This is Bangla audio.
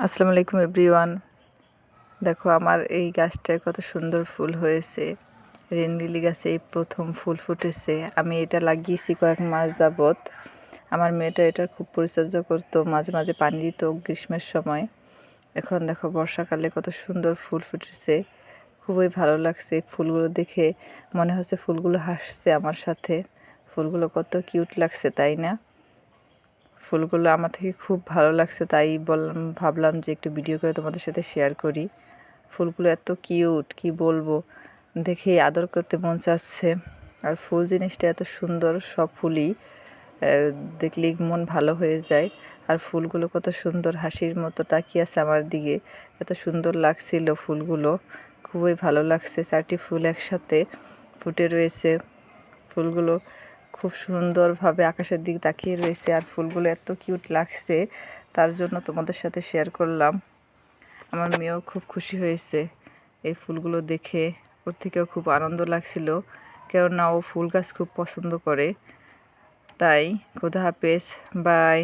আসসালামু আলাইকুম এভরিওয়ান। দেখো আমার এই গাছটায় কত সুন্দর ফুল হয়েছে। রেন লিলি গাছে এই প্রথম ফুল ফুটেছে। আমি এটা লাগিয়েছি কয়েক মাস যাবত। আমার মেয়েটা এটার খুব পরিচর্যা করতো, মাঝে মাঝে পানি দিত গ্রীষ্মের সময়। এখন দেখো বর্ষাকালে কত সুন্দর ফুল ফুটেছে, খুবই ভালো লাগছে। ফুলগুলো দেখে মনে হচ্ছে ফুলগুলো হাসছে আমার সাথে। ফুলগুলো কত কিউট লাগছে, তাই না? ফুলগুলো আমার থেকে খুব ভালো লাগছে, তাই ভাবলাম যে একটু ভিডিও করে তোমাদের সাথে শেয়ার করি। ফুলগুলো এত কিউট, কি বলবো, দেখে আদর করতে মন চাচ্ছে। আর ফুল জিনিসটা এত সুন্দর, সব ফুলই দেখলেই মন ভালো হয়ে যায়। আর ফুলগুলো কত সুন্দর হাসির মতো তাকিয়ে আছে আমার দিকে, এত সুন্দর লাগছিল ফুলগুলো, খুবই ভালো লাগছে। 4টি ফুল একসাথে ফুটে রয়েছে। ফুলগুলো খুব সুন্দরভাবে আকাশের দিকে তাকিয়ে রয়েছে, আর ফুলগুলো এত কিউট লাগছে, তার জন্য তোমাদের সাথে শেয়ার করলাম। আমার মেয়েও খুব খুশি হয়েছে এই ফুলগুলো দেখে, ওর থেকেও খুব আনন্দ লাগছিল, কেননা ও ফুল গাছ খুব পছন্দ করে। তাই খোদা হাফেজ, বাই।